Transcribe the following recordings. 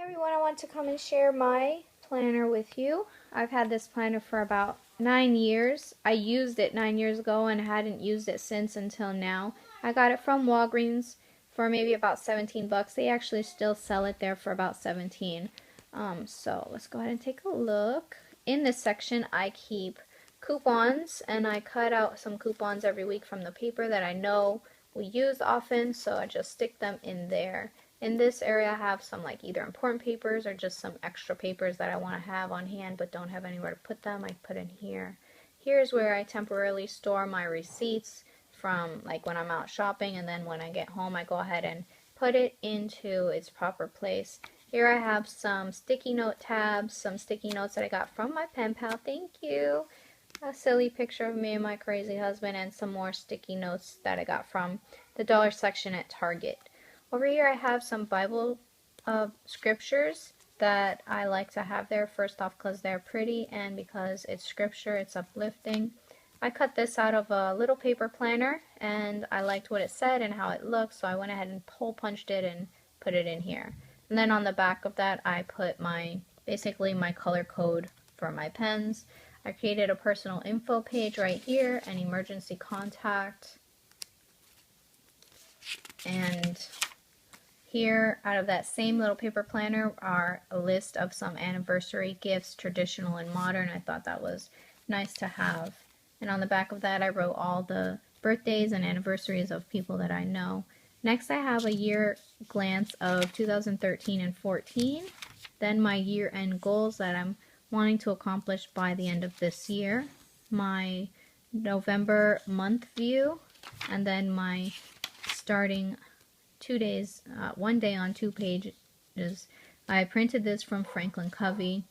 Everyone, I want to come and share my planner with you. I've had this planner for about 9 years. I used it 9 years ago and hadn't used it since until now. I got it from Walgreens for maybe about 17 bucks. They actually still sell it there for about 17. So let's go ahead and take a look. In this section, I keep coupons, and I cut out some coupons every week from the paper that I know we use often, so I just stick them in there. In this area, I have some like either important papers or just some extra papers that I want to have on hand but don't have anywhere to put them. I put in here. Here's where I temporarily store my receipts from like when I'm out shopping, and then when I get home I go ahead and put it into its proper place. Here I have some sticky note tabs, some sticky notes that I got from my pen pal. Thank you. A silly picture of me and my crazy husband, and some more sticky notes that I got from the dollar section at Target. Over here I have some Bible scriptures that I like to have there, first off because they're pretty and because it's scripture, it's uplifting. I cut this out of a little paper planner and I liked what it said and how it looked, so I went ahead and hole punched it and put it in here. And then on the back of that I put basically my color code for my pens. I created a personal info page right here, an emergency contact, and here, out of that same little paper planner, are a list of some anniversary gifts, traditional and modern. I thought that was nice to have. And on the back of that, I wrote all the birthdays and anniversaries of people that I know. Next, I have a year glance of 2013 and 14. Then my year-end goals that I'm wanting to accomplish by the end of this year. My November month view. And then my starting 2 days, 1 day on 2 pages. I printed this from Covey,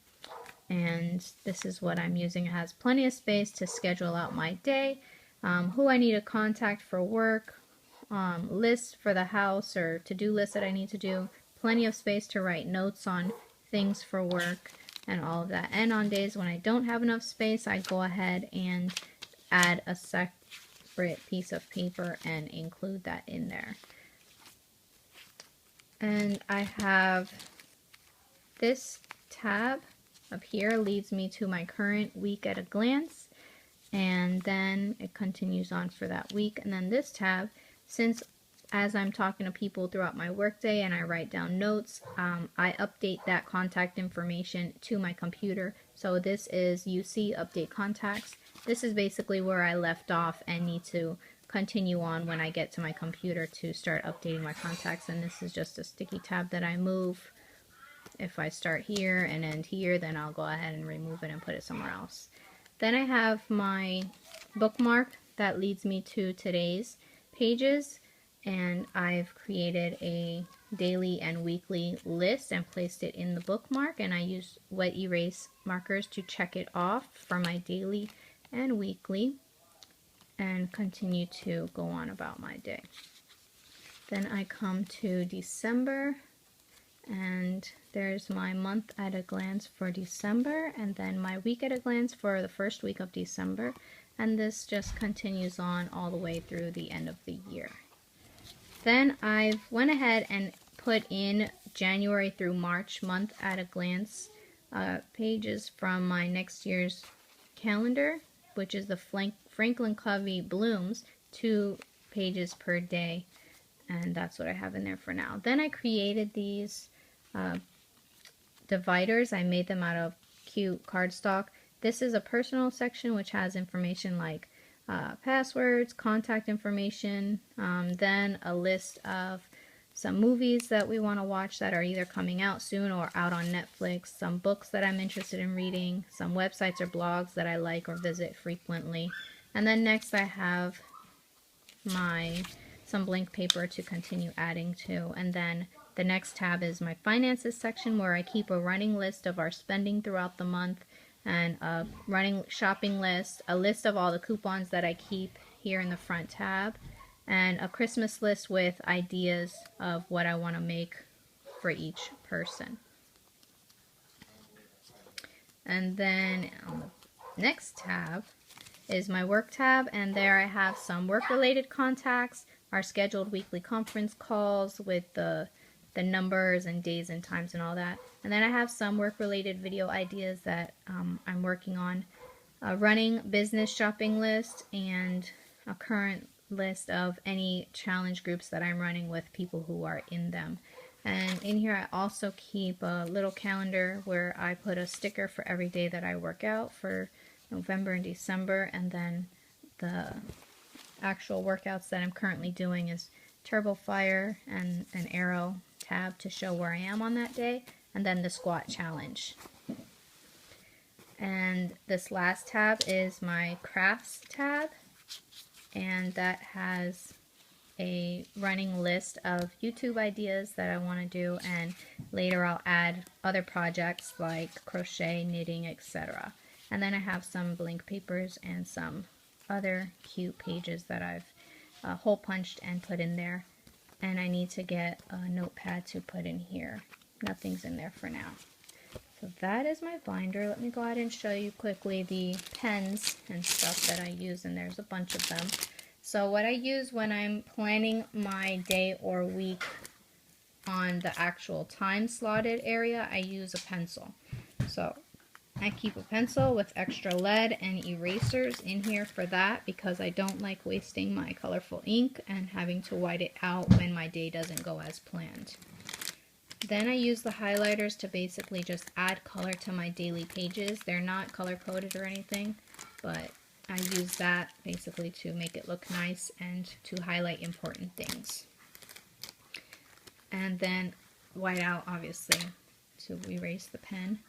and this is what I'm using. It has plenty of space to schedule out my day, who I need to contact for work, lists for the house or to-do lists that I need to do, plenty of space to write notes on things for work and all of that. And on days when I don't have enough space, I go ahead and add a separate piece of paper and include that in there. And I have this tab up here leads me to my current week at a glance, and then it continues on for that week. And then this tab, since as I'm talking to people throughout my workday and I write down notes, I update that contact information to my computer. So this is UC Update Contacts. This is basically where I left off and need to continue on when I get to my computer to start updating my contacts. And this is just a sticky tab that I move. If I start here and end here, then I'll go ahead and remove it and put it somewhere else. Then I have my bookmark that leads me to today's pages, and I've created a daily and weekly list and placed it in the bookmark, and I use wet erase markers to check it off for my daily and weekly and continue to go on about my day. Then I come to December, and there's my month at a glance for December, and then my week at a glance for the first week of December, and this just continues on all the way through the end of the year. Then I went ahead and put in January through March month at a glance pages from my next year's calendar, which is the Franklin Covey Blooms, 2 pages per day, and that's what I have in there for now. Then I created these dividers. I made them out of cute cardstock. This is a personal section which has information like passwords, contact information, then a list of some movies that we want to watch that are either coming out soon or out on Netflix, some books that I'm interested in reading, some websites or blogs that I like or visit frequently. And then next I have some blank paper to continue adding to. And then the next tab is my finances section, where I keep a running list of our spending throughout the month, and a running shopping list, a list of all the coupons that I keep here in the front tab, and a Christmas list with ideas of what I want to make for each person. And then on the next tab is my work tab, and there I have some work-related contacts, our scheduled weekly conference calls with the the numbers and days and times and all that. And then I have some work-related video ideas that I'm working on. A running business shopping list and a current list of any challenge groups that I'm running with people who are in them. And in here I also keep a little calendar where I put a sticker for every day that I work out for November and December, and then the actual workouts that I'm currently doing is Turbo Fire and an arrow tab to show where I am on that day, and then the squat challenge. And this last tab is my crafts tab, and that has a running list of YouTube ideas that I want to do, and later I'll add other projects like crochet, knitting, etc. And then I have some blank papers and some other cute pages that I've hole punched and put in there. And I need to get a notepad to put in here. Nothing's in there for now. So that is my binder. Let me go ahead and show you quickly the pens and stuff that I use, and there's a bunch of them. So what I use when I'm planning my day or week on the actual time slotted area, I use a pencil. So I keep a pencil with extra lead and erasers in here for that, because I don't like wasting my colorful ink and having to white it out when my day doesn't go as planned. Then I use the highlighters to basically just add color to my daily pages. They're not color coded or anything, but I use that basically to make it look nice and to highlight important things. And then white out, obviously, to erase the pen.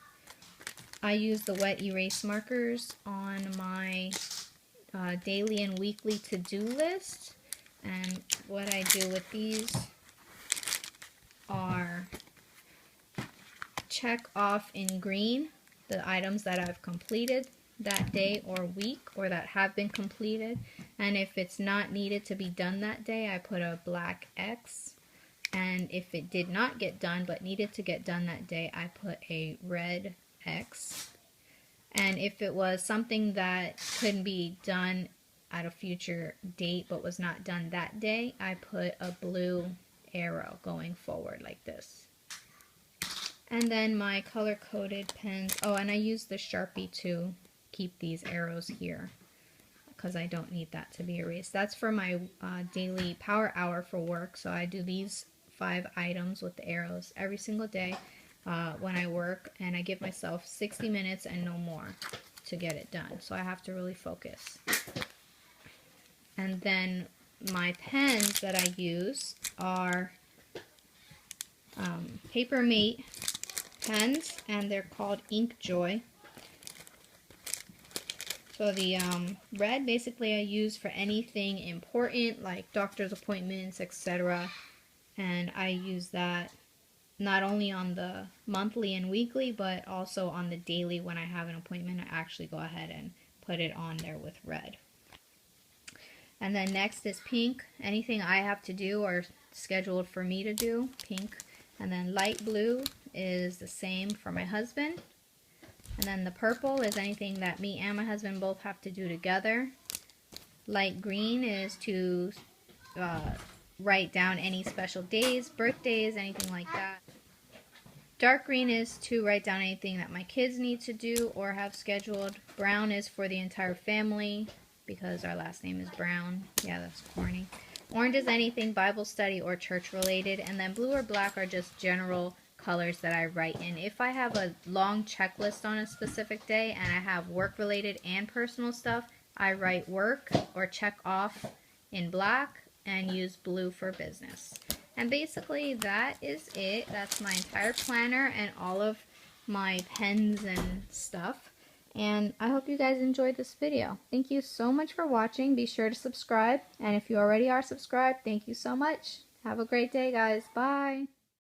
I use the wet erase markers on my daily and weekly to-do list. And what I do with these are check off in green the items that I've completed that day or week, or that have been completed. And if it's not needed to be done that day, I put a black X. And if it did not get done but needed to get done that day, I put a red X. And if it was something that couldn't be done at a future date but was not done that day, I put a blue arrow going forward like this. And then my color-coded pens. Oh, and I use the Sharpie to keep these arrows here because I don't need that to be erased. That's for my daily power hour for work. So I do these 5 items with the arrows every single day when I work, and I give myself 60 minutes and no more to get it done. So I have to really focus. And then my pens that I use are Paper Mate pens, and they're called Ink Joy. So the red basically I use for anything important like doctor's appointments, etc. And I use that not only on the monthly and weekly, but also on the daily. When I have an appointment, I actually go ahead and put it on there with red. And then next is pink. Anything I have to do or scheduled for me to do, pink. And then light blue is the same for my husband. And then the purple is anything that me and my husband both have to do together. Light green is to write down any special days, birthdays, anything like that. Dark green is to write down anything that my kids need to do or have scheduled. Brown is for the entire family because our last name is Brown. Yeah, that's corny. Orange is anything Bible study or church related. And then blue or black are just general colors that I write in. If I have a long checklist on a specific day and I have work related and personal stuff, I write work or check off in black and use blue for business. And basically that is it. That's my entire planner and all of my pens and stuff. And I hope you guys enjoyed this video. Thank you so much for watching. Be sure to subscribe. And if you already are subscribed, thank you so much. Have a great day, guys. Bye.